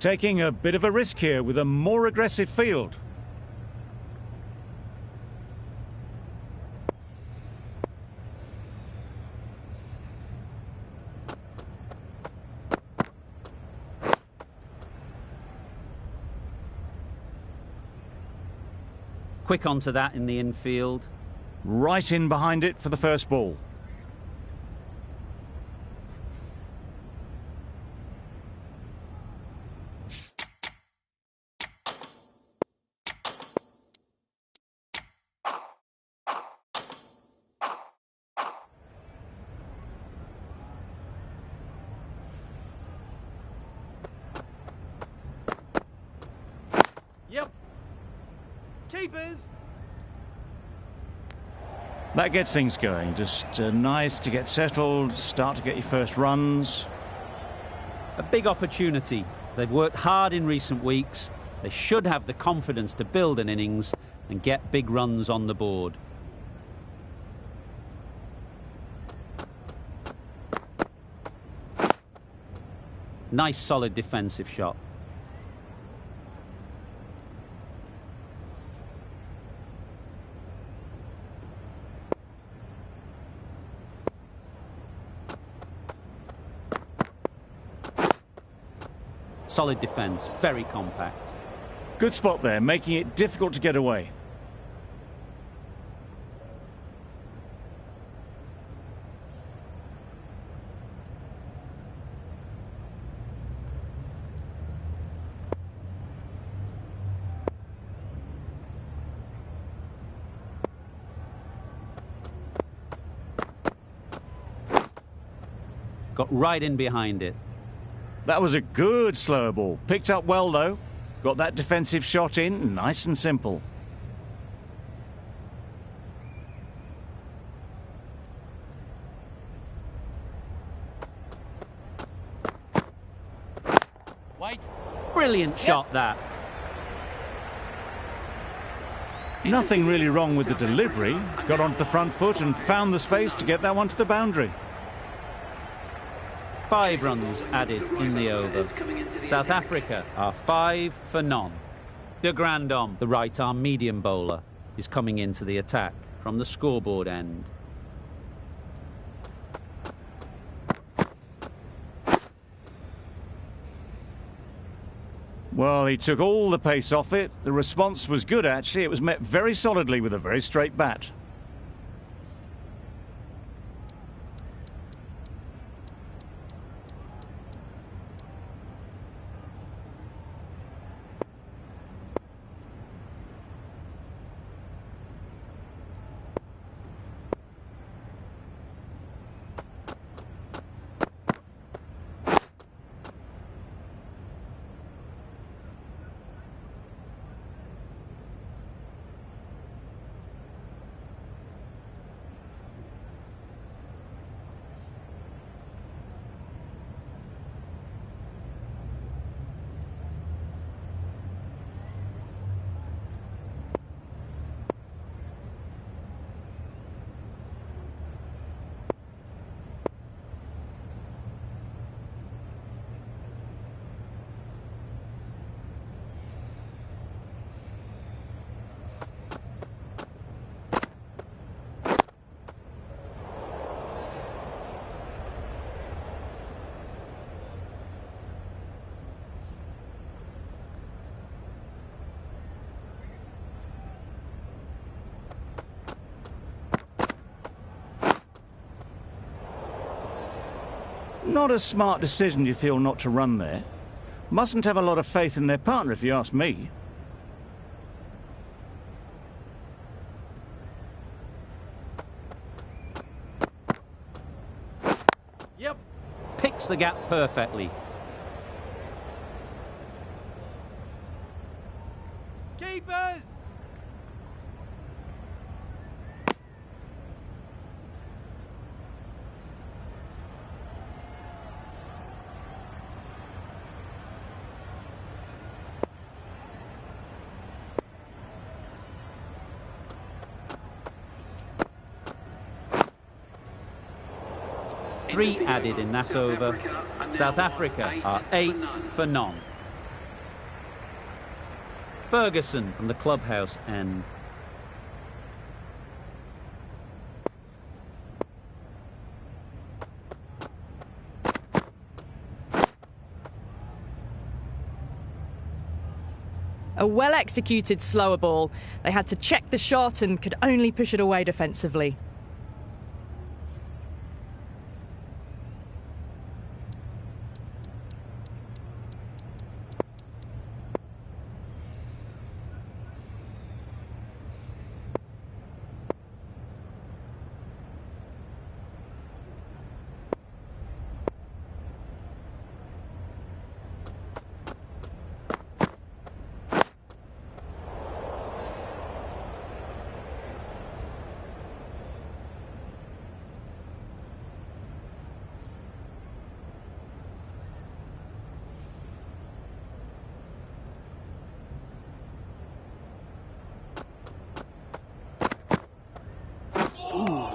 Taking a bit of a risk here with a more aggressive field. Quick onto that in the infield. Right in behind it for the first ball. Yep. Keepers. That gets things going. Just nice to get settled, start to get your first runs. A big opportunity. They've worked hard in recent weeks. They should have the confidence to build an innings and get big runs on the board. Nice solid defensive shot. Solid defence, very compact. Good spot there, making it difficult to get away. Got right in behind it. That was a good slower ball. Picked up well, though. Got that defensive shot in, nice and simple. Wait. Brilliant shot, that. Nothing really wrong with the delivery. Got onto the front foot and found the space to get that one to the boundary. 5 runs added in the over. South Africa are 5 for none. De Grandhomme, the right-arm medium bowler, is coming into the attack from the scoreboard end. Well, he took all the pace off it. The response was good, actually. It was met very solidly with a very straight bat. Not a smart decision, you feel, not to run there. Mustn't have a lot of faith in their partner, if you ask me. Yep. Picks the gap perfectly. Keepers. Three added in that over. South Africa are 8 for none. Ferguson from the clubhouse end. A well-executed slower ball. They had to check the shot and could only push it away defensively.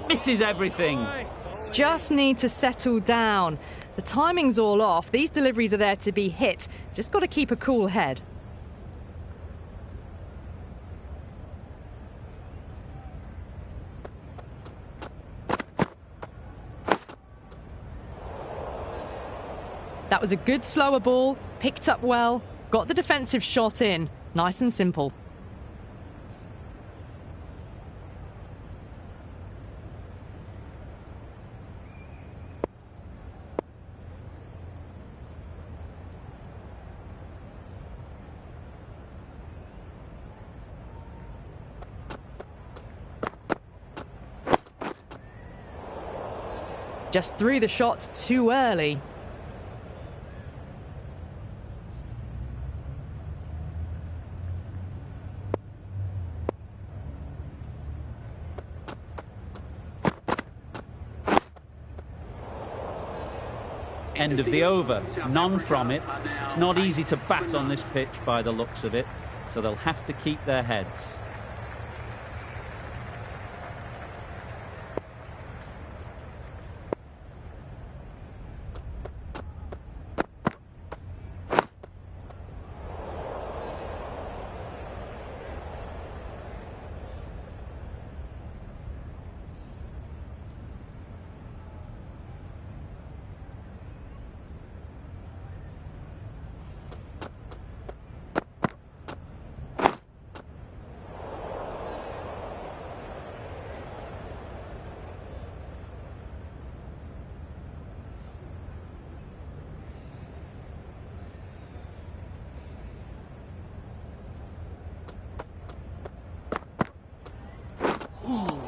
Misses everything. Just need to settle down. The timing's all off. These deliveries are there to be hit. Just got to keep a cool head. That was a good slower ball, picked up well, got the defensive shot in. Nice and simple. Just threw the shot too early. End of the over. None from it. It's not easy to bat on this pitch by the looks of it, so they'll have to keep their heads.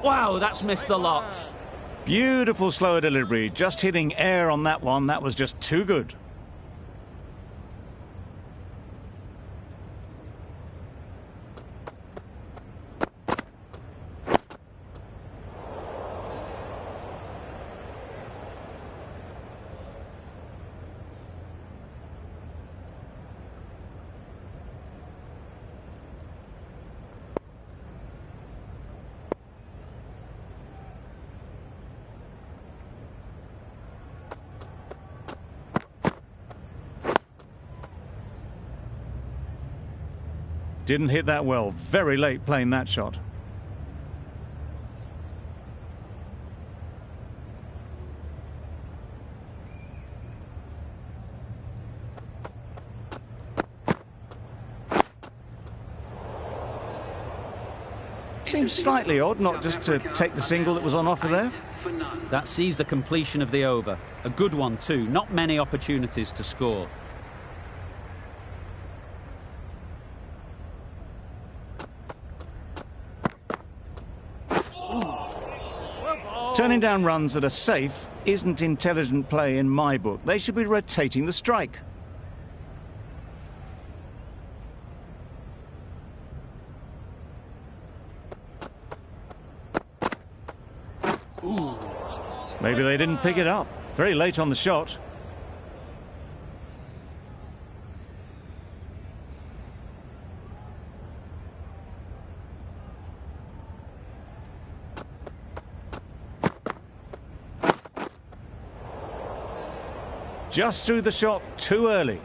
Wow, that's missed the lot. Beautiful slower delivery. Just hitting air on that one. That was just too good. Didn't hit that well. Very late playing that shot. Seems slightly odd not just to take the single that was on offer there. That sees the completion of the over. A good one too. Not many opportunities to score. Turning down runs that are safe isn't intelligent play in my book. They should be rotating the strike. Maybe they didn't pick it up. Very late on the shot. Just threw the shot too early.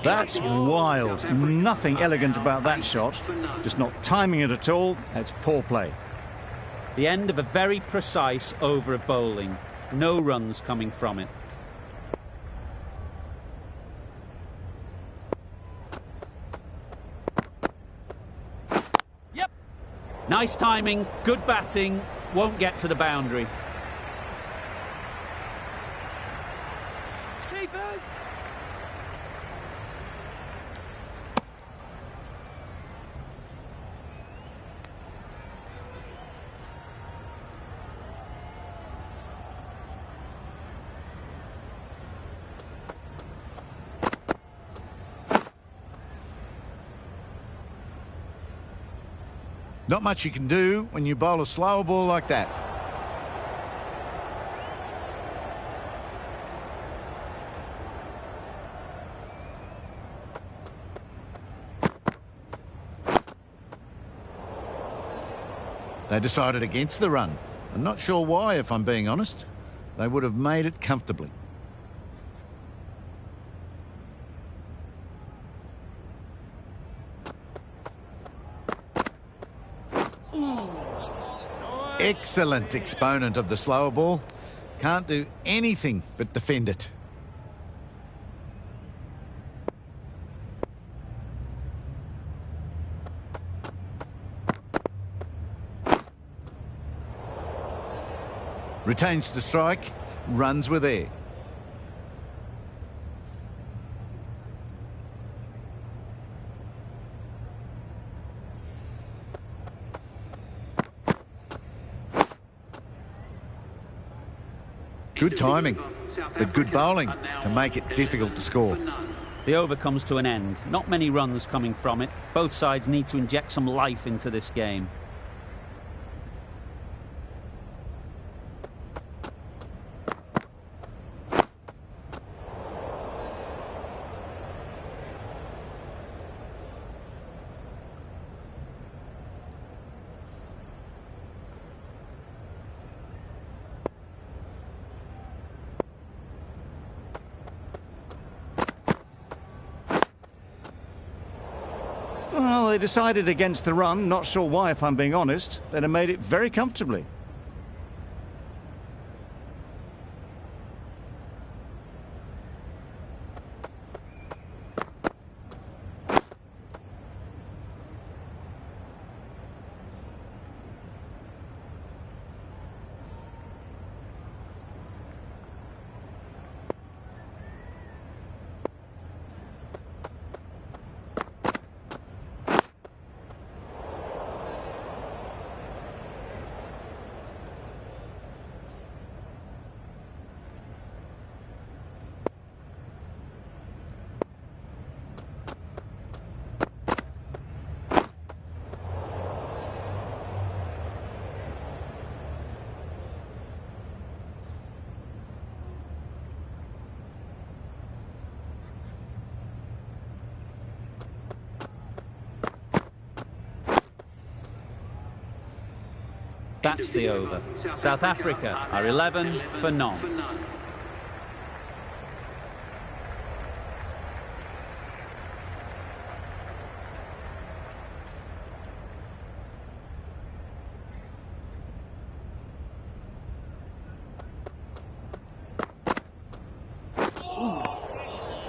That's wild. Nothing elegant about that shot. Just not timing it at all. It's poor play. The end of a very precise over of bowling. No runs coming from it. Yep. Nice timing, good batting, won't get to the boundary. Keepers. Not much you can do when you bowl a slower ball like that. They decided against the run. I'm not sure why, if I'm being honest. They would have made it comfortably. Excellent exponent of the slower ball. Can't do anything but defend it. Retains the strike, runs with air. Good timing, but good bowling to make it difficult to score. The over comes to an end. Not many runs coming from it. Both sides need to inject some life into this game. Well, they decided against the run. Not sure why, if I'm being honest. They'd have made it very comfortably. That's the over. South Africa are 11 for none.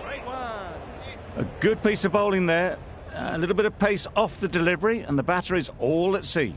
Great one. A good piece of bowling there. A little bit of pace off the delivery, and the batter is all at sea.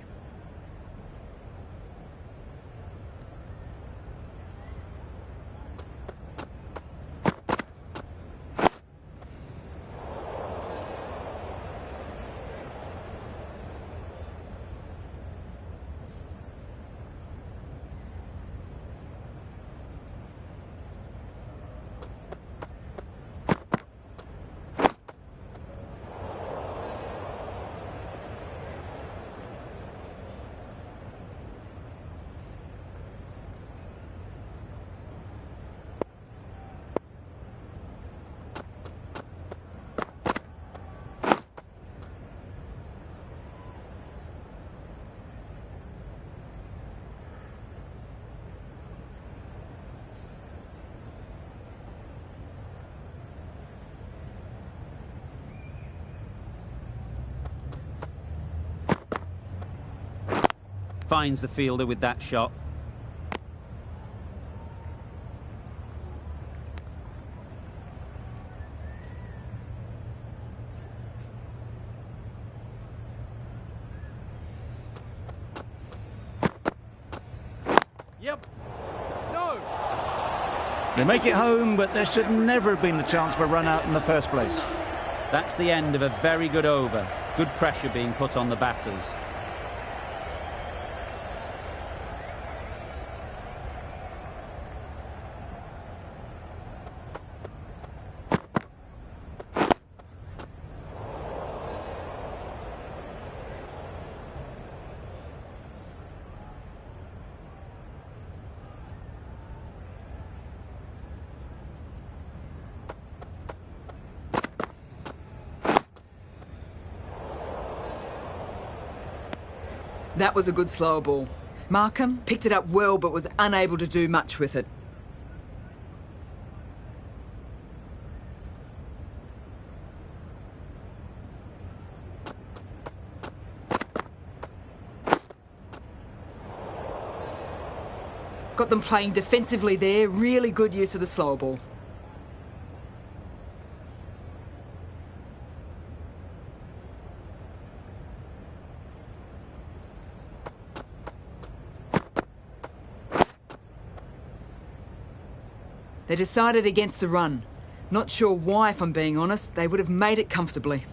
Finds the fielder with that shot. Yep. No. They make it home, but there should never have been the chance for a run out in the first place. That's the end of a very good over. Good pressure being put on the batters. That was a good slow ball. Markham picked it up well but was unable to do much with it. Got them playing defensively there, really good use of the slow ball. They decided against the run. Not sure why, if I'm being honest. They would have made it comfortably.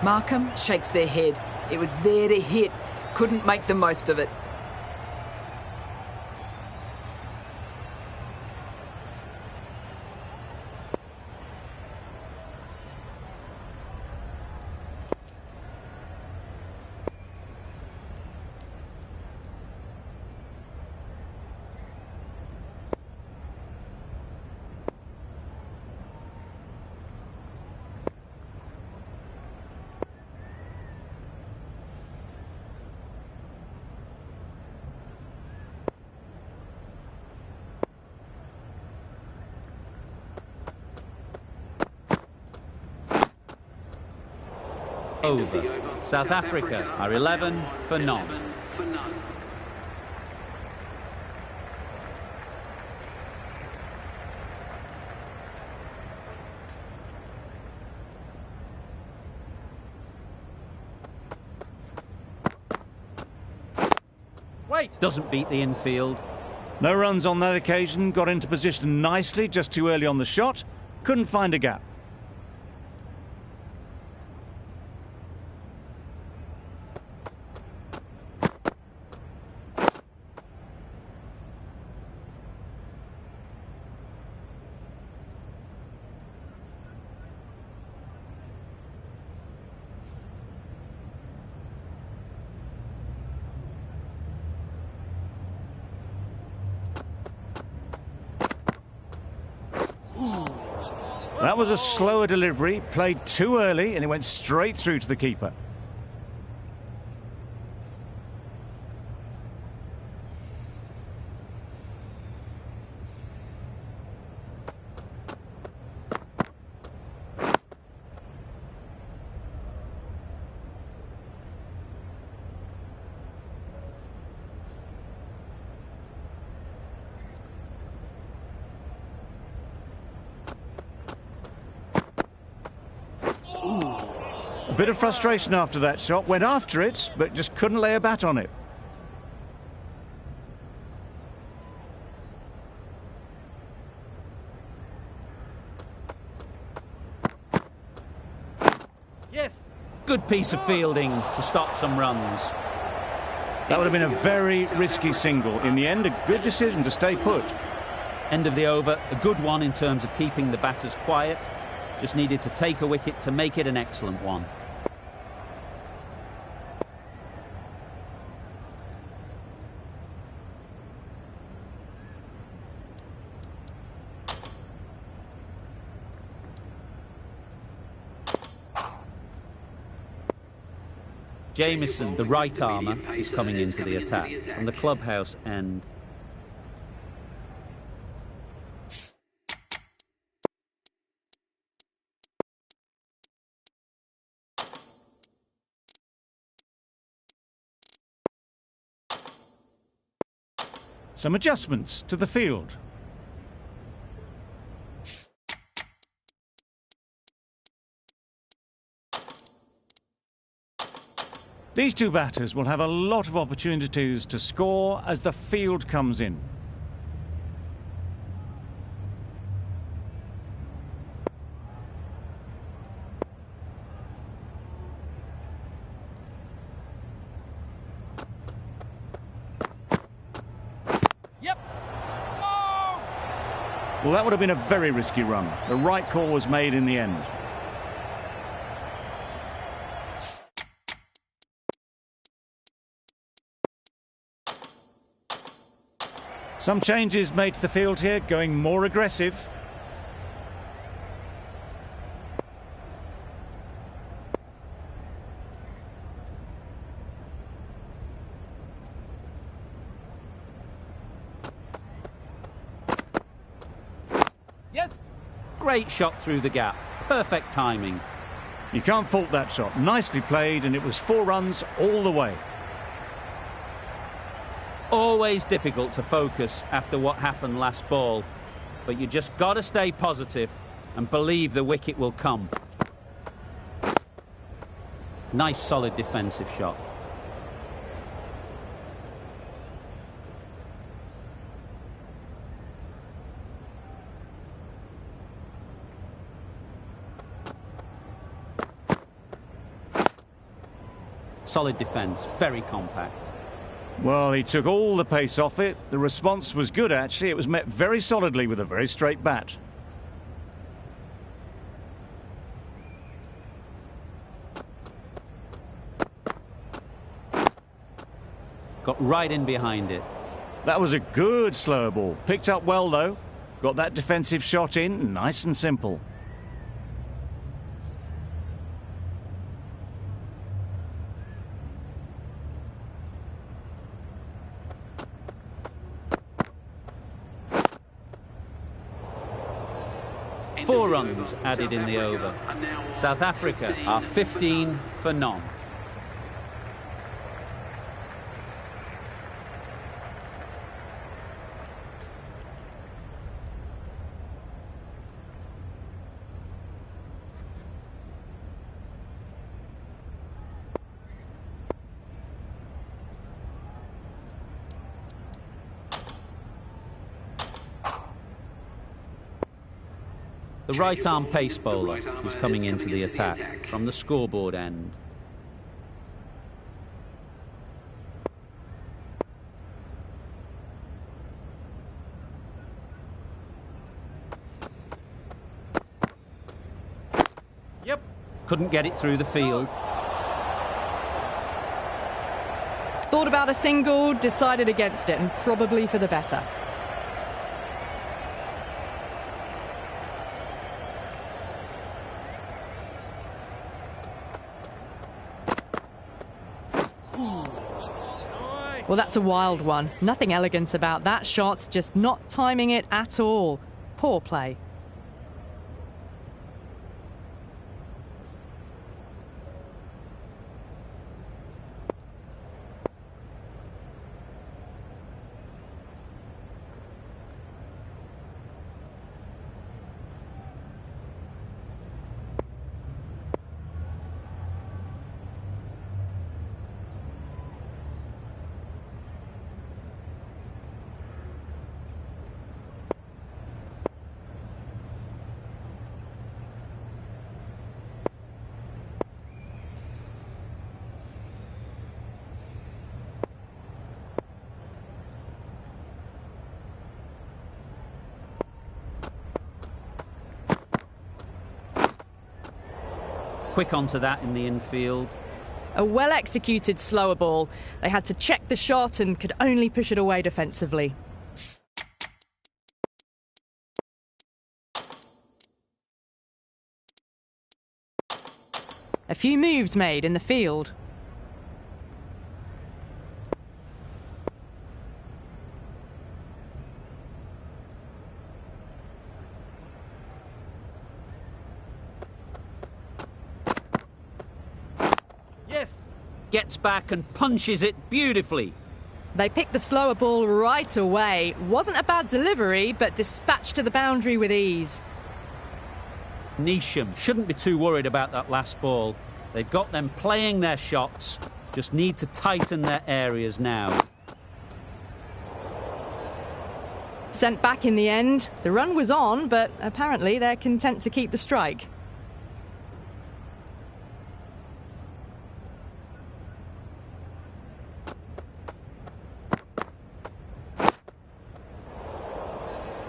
Markham shakes their head. It was there to hit. Couldn't make the most of it. Over. South Africa are 11 for none. Wait. Doesn't beat the infield. No runs on that occasion, got into position nicely just too early on the shot, couldn't find a gap. That was a slower delivery, played too early, and it went straight through to the keeper. A bit of frustration after that shot, went after it, but just couldn't lay a bat on it. Yes. Good piece of fielding to stop some runs. That would have been a very risky single. In the end, a good decision to stay put. End of the over, a good one in terms of keeping the batters quiet. Just needed to take a wicket to make it an excellent one. Jamieson, the right armour, is coming into the attack from the clubhouse end. Some adjustments to the field. These two batters will have a lot of opportunities to score as the field comes in. Yep. Oh! Well, that would have been a very risky run. The right call was made in the end. Some changes made to the field here, going more aggressive. Yes. Great shot through the gap. Perfect timing. You can't fault that shot. Nicely played, and it was 4 runs all the way. Always difficult to focus after what happened last ball, but you just got to stay positive and believe the wicket will come. Nice solid defensive shot. Solid defence, very compact. Well, he took all the pace off it. The response was good, actually. It was met very solidly with a very straight bat. Got right in behind it. That was a good slower ball. Picked up well, though. Got that defensive shot in, nice and simple. Four runs added in the over. South Africa are 15 for none. The right-arm pace bowler is coming into the attack from the scoreboard end. Yep. Couldn't get it through the field. Thought about a single, decided against it, and probably for the better. Well, that's a wild one. Nothing elegant about that shot, just not timing it at all. Poor play. Quick onto that in the infield. A well-executed slower ball. They had to check the shot and could only push it away defensively. A few moves made in the field. Yes. Gets back and punches it beautifully. They picked the slower ball right away. Wasn't a bad delivery, but dispatched to the boundary with ease. Neesham shouldn't be too worried about that last ball. They've got them playing their shots, just need to tighten their areas now. Sent back in the end. The run was on, but apparently they're content to keep the strike.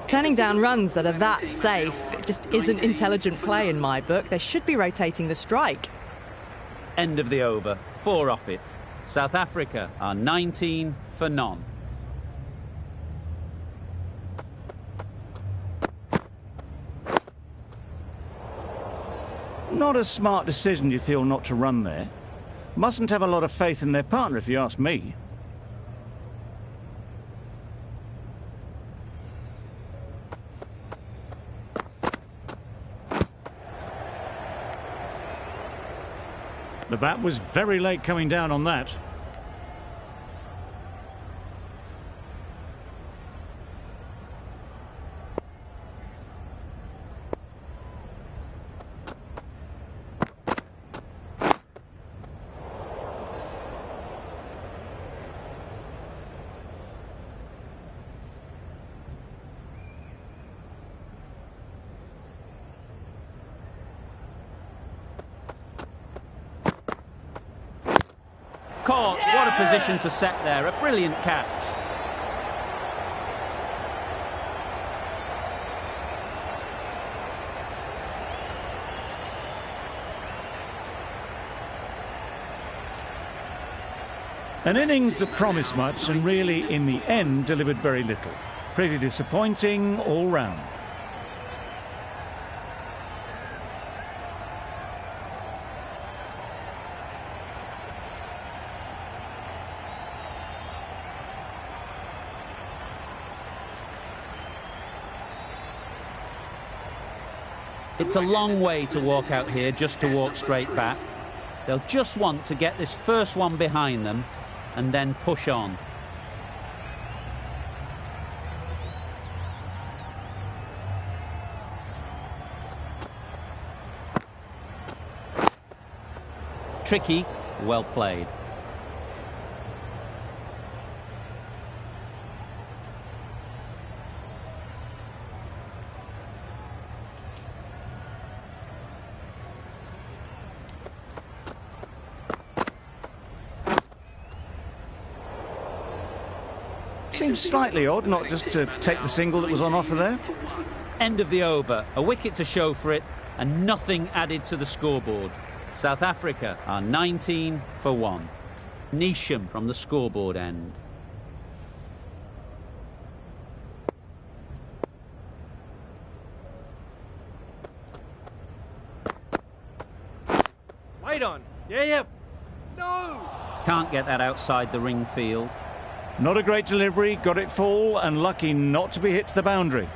Turning down runs that are that safe, it just isn't intelligent play in my book. They should be rotating the strike. End of the over, 4 off it. South Africa are 19 for none. Not a smart decision, you feel, not to run there. Mustn't have a lot of faith in their partner, if you ask me. The bat was very late coming down on that. Caught, what a position to set there, a brilliant catch. An innings that promised much and really, in the end, delivered very little. Pretty disappointing all round. It's a long way to walk out here just to walk straight back. They'll just want to get this first one behind them and then push on. Tricky, well played. Seems slightly odd not just to take the single that was on offer there. End of the over, a wicket to show for it and nothing added to the scoreboard. South Africa are 19 for 1. Neesham from the scoreboard end. Wait on. Yeah. No! Can't get that outside the ring field. Not a great delivery, got it full and lucky not to be hit to the boundary.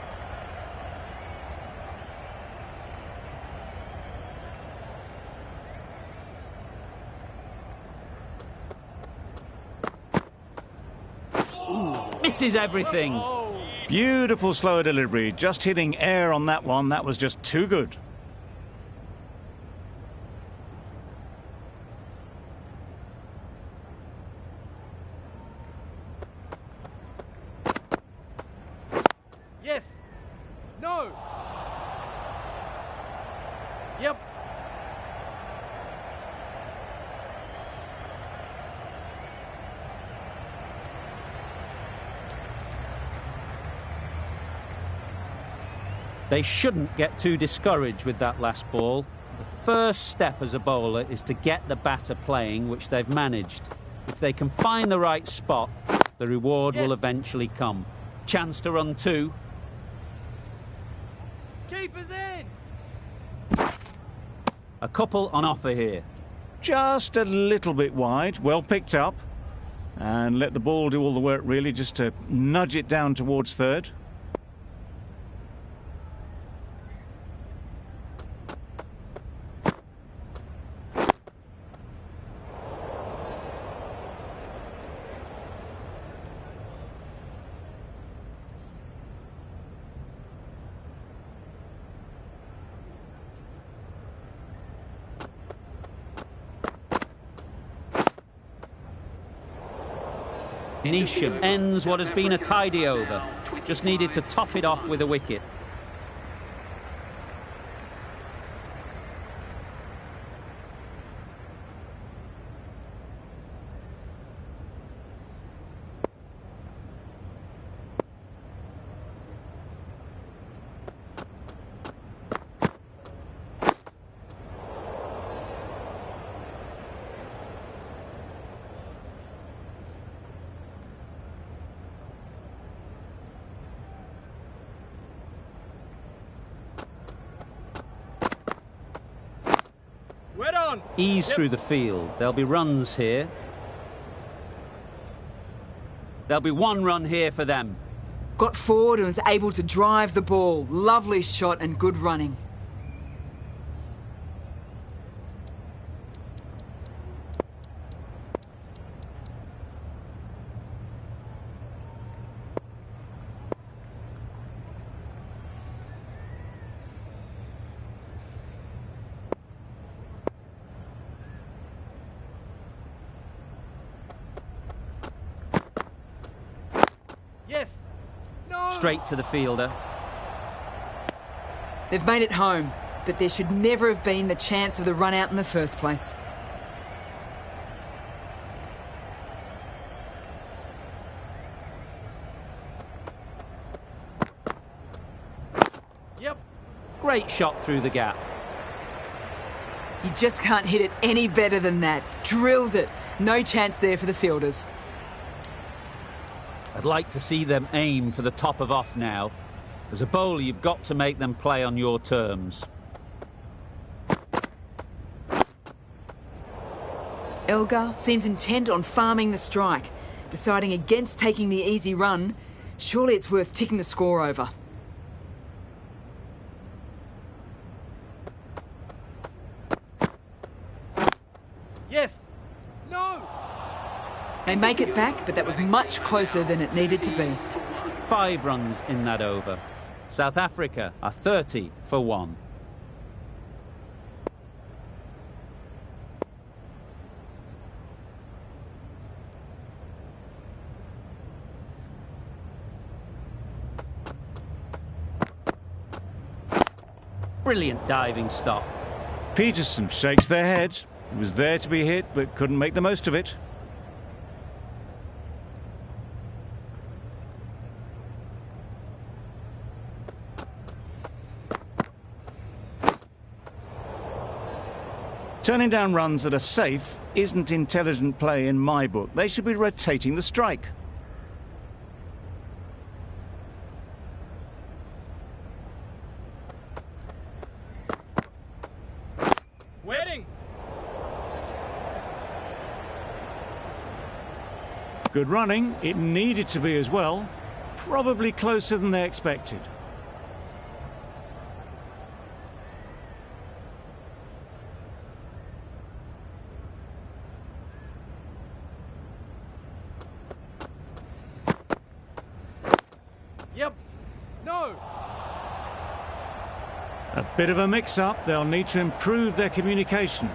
Misses everything. Beautiful slower delivery, just hitting air on that one. That was just too good. Yes. No. Yep. They shouldn't get too discouraged with that last ball. The first step as a bowler is to get the batter playing, which they've managed. If they can find the right spot, the reward will eventually come. Chance to run 2. Keep it in. A couple on offer here. Just a little bit wide, well picked up. And let the ball do all the work really, just to nudge it down towards third. Neesham ends what has been a tidy over. Just needed to top it off with a wicket. Wet on. Ease through the field. There'll be runs here. There'll be one run here for them. Got forward and was able to drive the ball. Lovely shot and good running. Yes. No. Straight to the fielder. They've made it home, but there should never have been the chance of the run out in the first place. Yep. Great shot through the gap. You just can't hit it any better than that. Drilled it. No chance there for the fielders. I'd like to see them aim for the top of off now. As a bowler, you've got to make them play on your terms. Elgar seems intent on farming the strike, deciding against taking the easy run. Surely it's worth ticking the score over. Yes. No. Oh. They make it back, but that was much closer than it needed to be. 5 runs in that over. South Africa are 30 for 1. Brilliant diving stop. Peterson shakes their head. He was there to be hit, but couldn't make the most of it. Turning down runs that are safe isn't intelligent play in my book. They should be rotating the strike. Wedding. Good running. It needed to be as well. Probably closer than they expected. Yep. No. A bit of a mix-up. They'll need to improve their communication.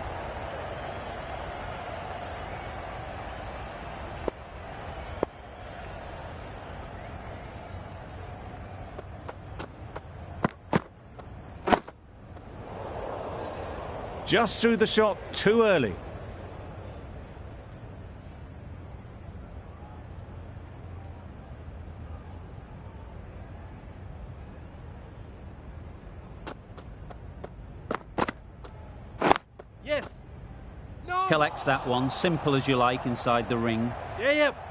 Just threw the shot too early. Yes. No. Collects that one, simple as you like, inside the ring. Yeah, yep.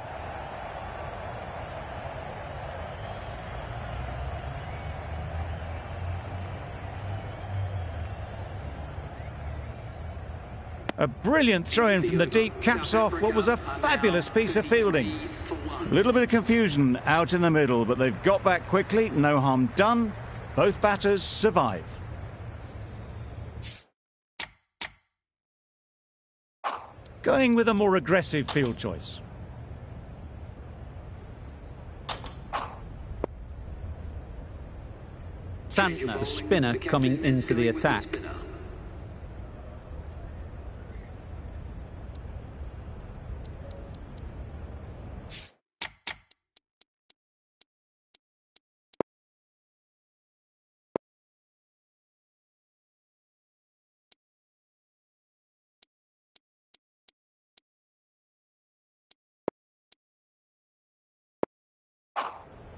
A brilliant throw-in from the deep caps off what was a fabulous piece of fielding. A little bit of confusion out in the middle, but they've got back quickly. No harm done. Both batters survive. Going with a more aggressive field choice. Santner, the spinner, coming into the attack.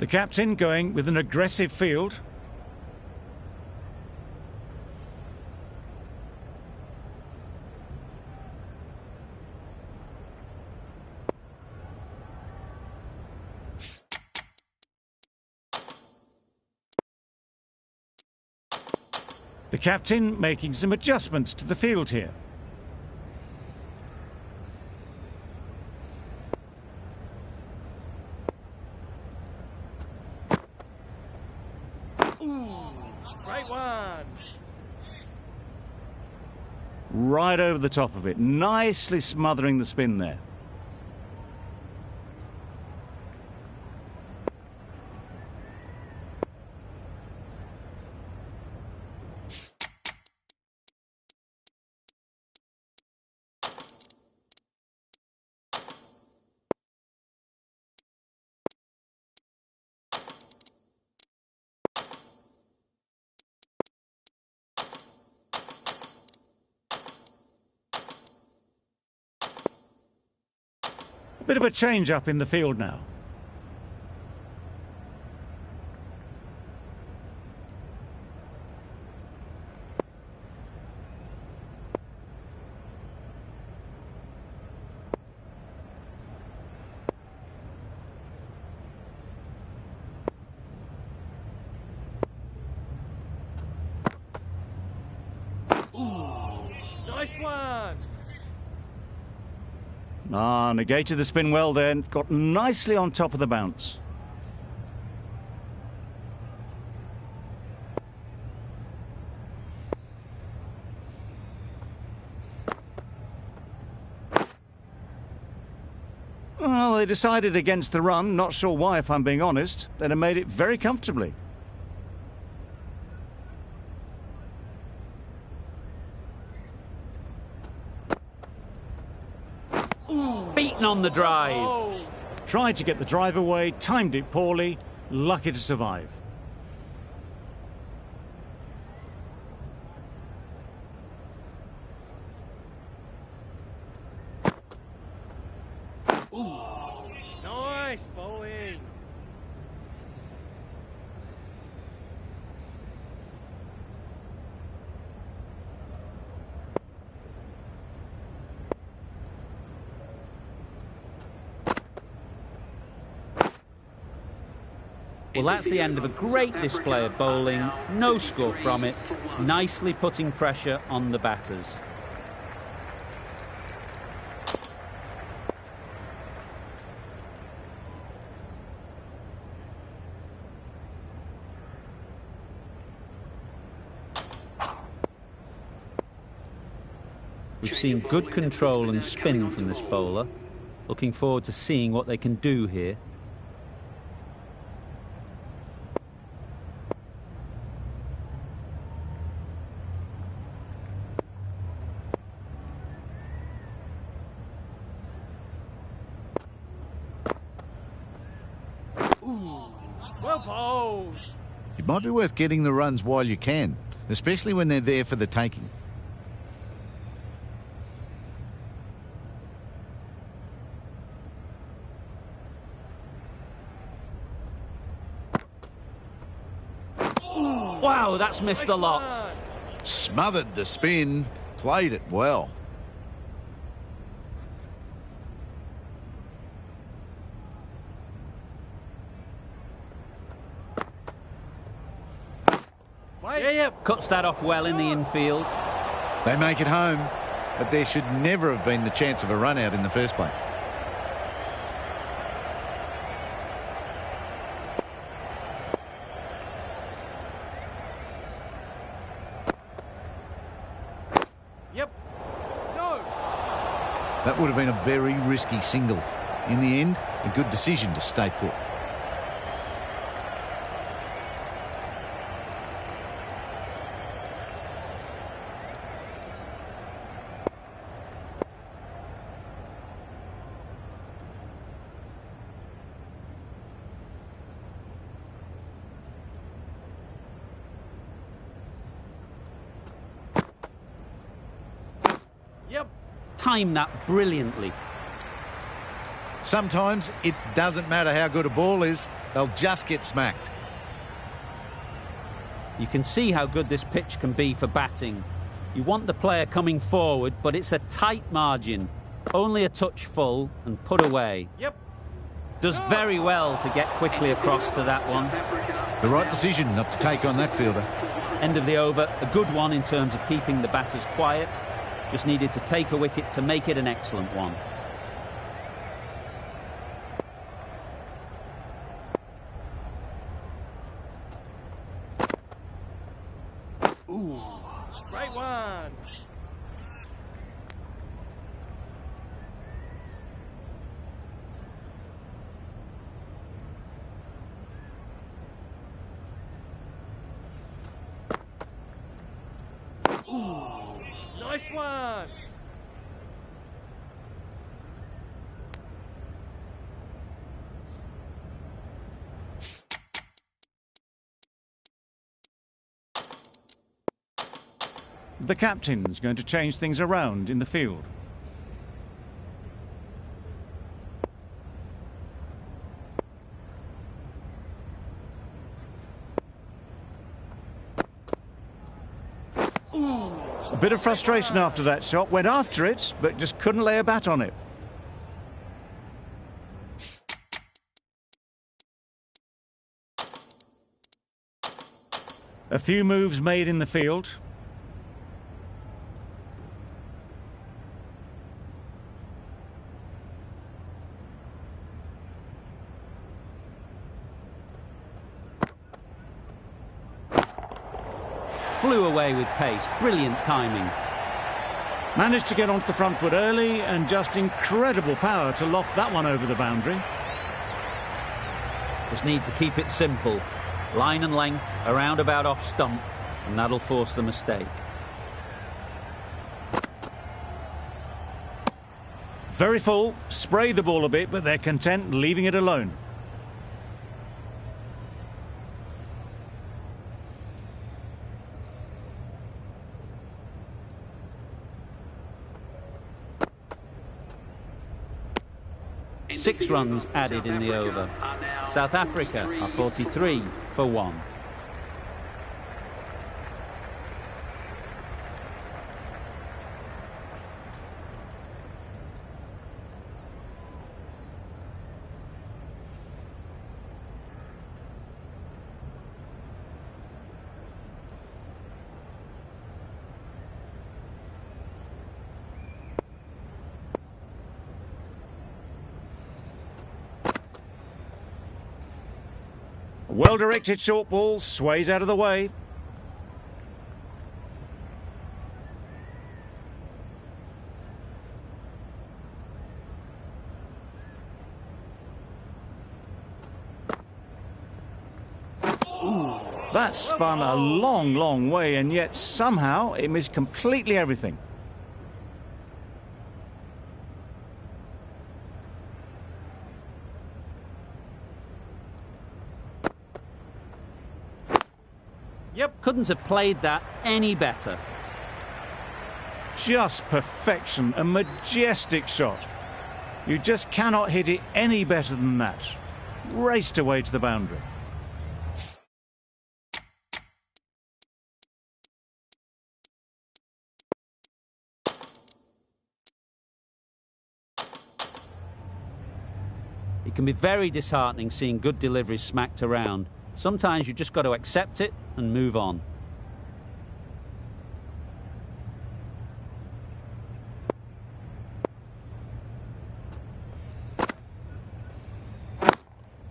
The captain going with an aggressive field. The captain making some adjustments to the field here. Great one. Right over the top of it, nicely smothering the spin there. A bit of a change up in the field now. Nice one. Negated the spin well there, got nicely on top of the bounce. Well, they decided against the run, not sure why if I'm being honest. They'd have made it very comfortably. Beaten on the drive. Tried to get the drive away, timed it poorly, lucky to survive. Nice bowling. Well, that's the end of a great display of bowling. No score from it. Nicely putting pressure on the batters. We've seen good control and spin from this bowler. Looking forward to seeing what they can do here. Well bowled. It might be worth getting the runs while you can, especially when they're there for the taking. Wow, that's missed a lot. Smothered the spin, played it well. Cuts that off well in the infield. They make it home, but there should never have been the chance of a run out in the first place. Yep. No. That would have been a very risky single. In the end, a good decision to stay put. Timed that brilliantly. Sometimes it doesn't matter how good a ball is, they'll just get smacked. You can see how good this pitch can be for batting. You want the player coming forward, but it's a tight margin. Only a touch full and put away. Yep. Does very well to get quickly across to that one. The right decision not to take on that fielder. End of the over, a good one in terms of keeping the batters quiet. Just needed to take a wicket to make it an excellent one. Great one. Nice one. The captain's going to change things around in the field. A bit of frustration after that shot. Went after it, but just couldn't lay a bat on it. A few moves made in the field. Flew away with pace. Brilliant timing. Managed to get onto the front foot early and just incredible power to loft that one over the boundary. Just need to keep it simple. Line and length, a roundabout off stump, and that'll force the mistake. Very full, sprayed the ball a bit, but they're content leaving it alone. Six runs added in the over. South Africa are 43 for 1. Well-directed short ball, sways out of the way. That spun a long, long way, and yet somehow it missed completely everything. Yep. Couldn't have played that any better. Just perfection, a majestic shot. You just cannot hit it any better than that. Raced away to the boundary. It can be very disheartening seeing good deliveries smacked around. Sometimes you just got to accept it and move on.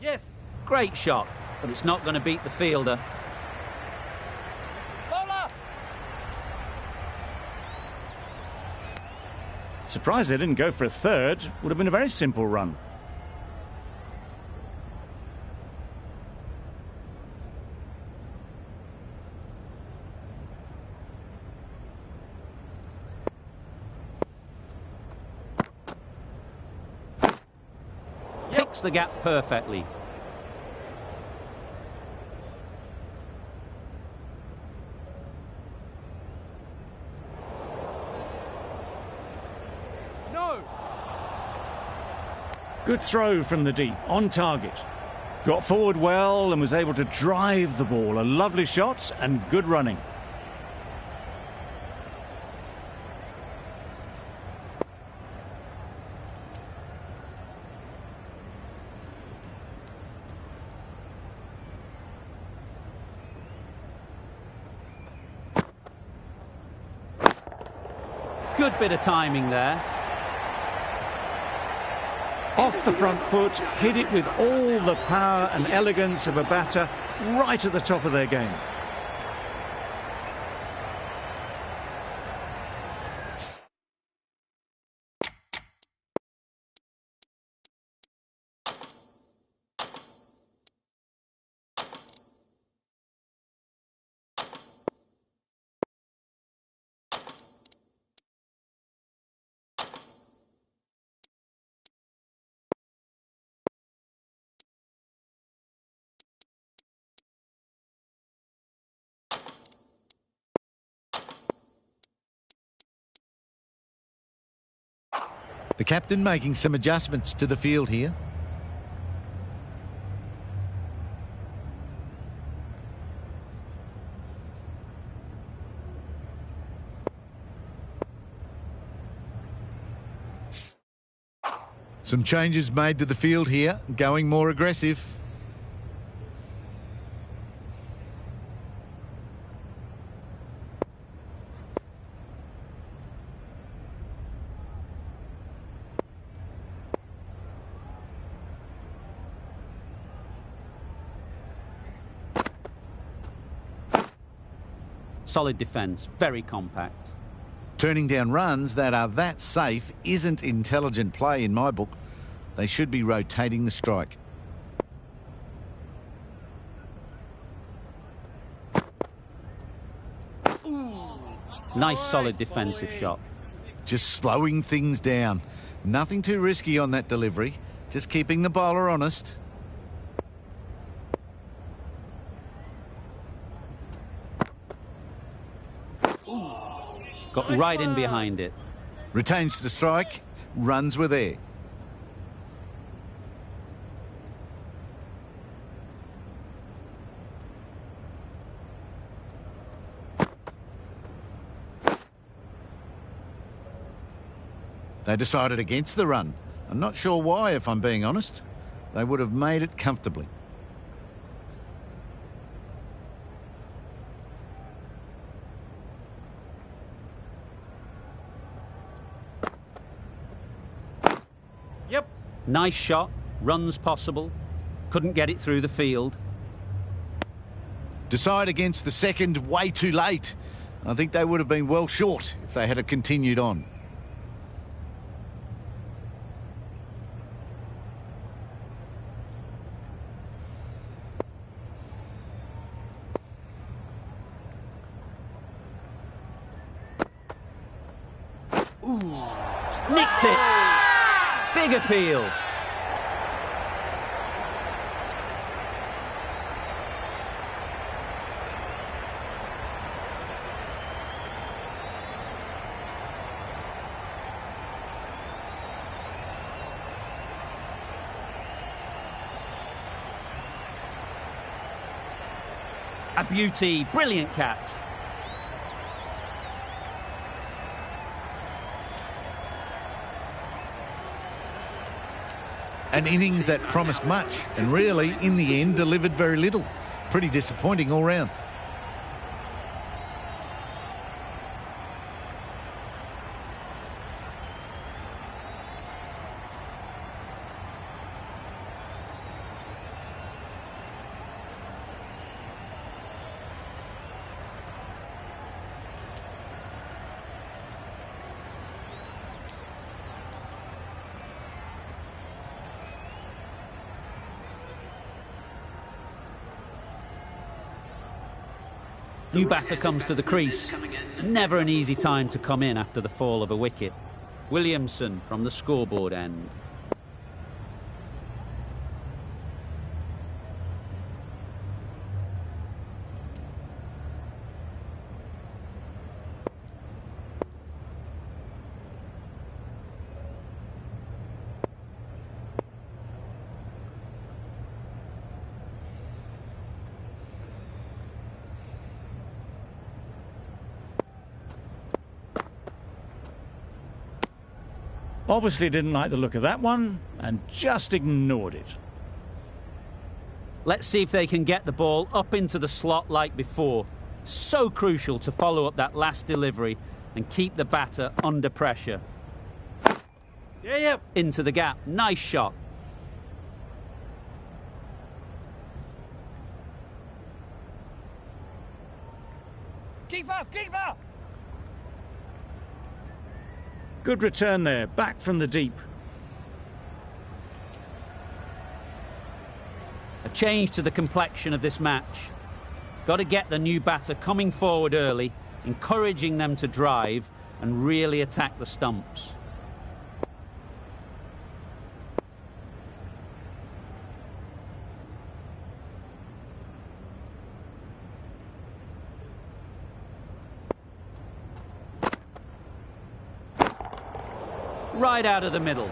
Yes. Great shot, but it's not going to beat the fielder. Bowler. Surprised they didn't go for a third. Would have been a very simple run. Picks the gap perfectly. No. Good throw from the deep, on target. Got forward well and was able to drive the ball. A lovely shot and good running. Good bit of timing there. Off the front foot, hit it with all the power and elegance of a batter, right at the top of their game. The captain making some adjustments to the field here. Some changes made to the field here, going more aggressive. Solid defence, very compact. Turning down runs that are that safe isn't intelligent play in my book. They should be rotating the strike. Nice solid defensive shot. Just slowing things down. Nothing too risky on that delivery. Just keeping the bowler honest. Got right in behind it. Retains the strike. Runs were there. They decided against the run. I'm not sure why, if I'm being honest. They would have made it comfortably. Yep. Nice shot, runs possible. Couldn't get it through the field. Decide against the second way too late. I think they would have been well short if they had continued on. Nicked it. Big appeal. A beauty, brilliant catch. An innings that promised much and really, in the end, delivered very little. Pretty disappointing all round. New batter comes to the crease. Never an easy time to come in after the fall of a wicket. Williamson from the scoreboard end. Obviously didn't like the look of that one and just ignored it. Let's see if they can get the ball up into the slot like before. So crucial to follow up that last delivery and keep the batter under pressure. Yeah. Into the gap. Nice shot. Keep up. Good return there, back from the deep. A change to the complexion of this match. Got to get the new batter coming forward early, encouraging them to drive and really attack the stumps. Right out of the middle.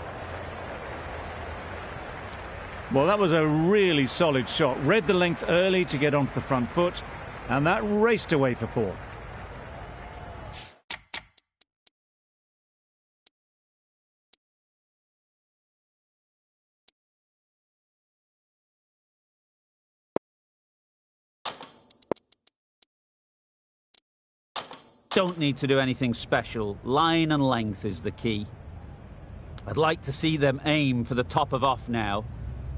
Well, that was a really solid shot. Read the length early to get onto the front foot, and that raced away for 4. Don't need to do anything special. Line and length is the key. I'd like to see them aim for the top of off now.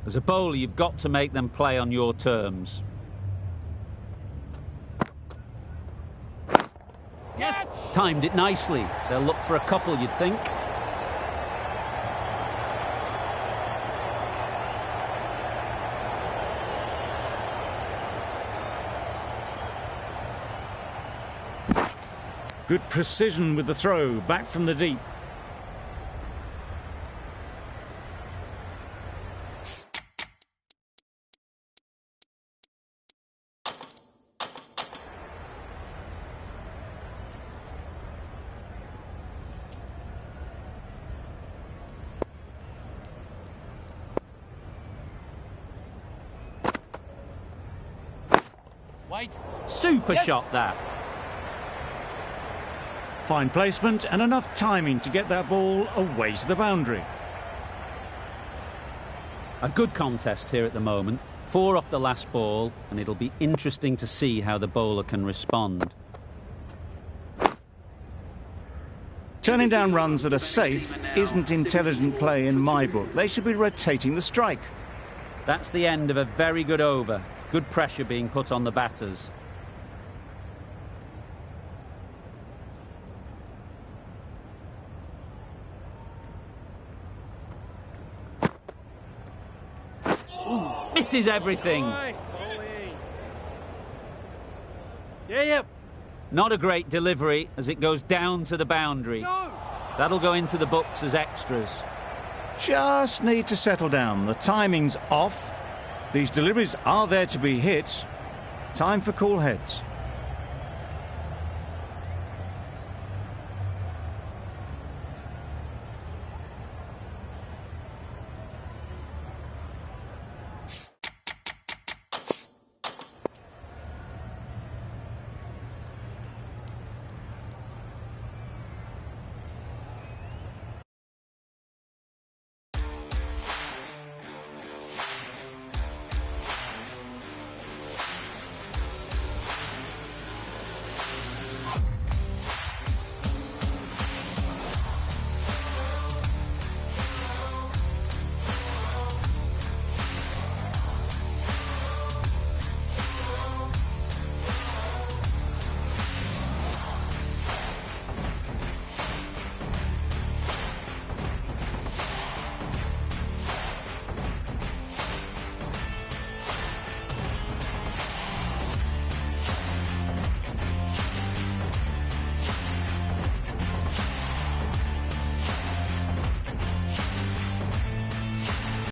As a bowler, you've got to make them play on your terms. Yes. Timed it nicely. They'll look for a couple, you'd think. Good precision with the throw, back from the deep. Wait. Super shot that. Fine placement and enough timing to get that ball away to the boundary. A good contest here at the moment. 4 off the last ball, and it'll be interesting to see how the bowler can respond. Turning down runs that are safe isn't intelligent play in my book. They should be rotating the strike. That's the end of a very good over. Good pressure being put on the batters. Misses everything. Nice bowling. Yeah. Not a great delivery as it goes down to the boundary. No. That'll go into the books as extras. Just need to settle down. The timing's off. These deliveries are there to be hit. Time for cool heads.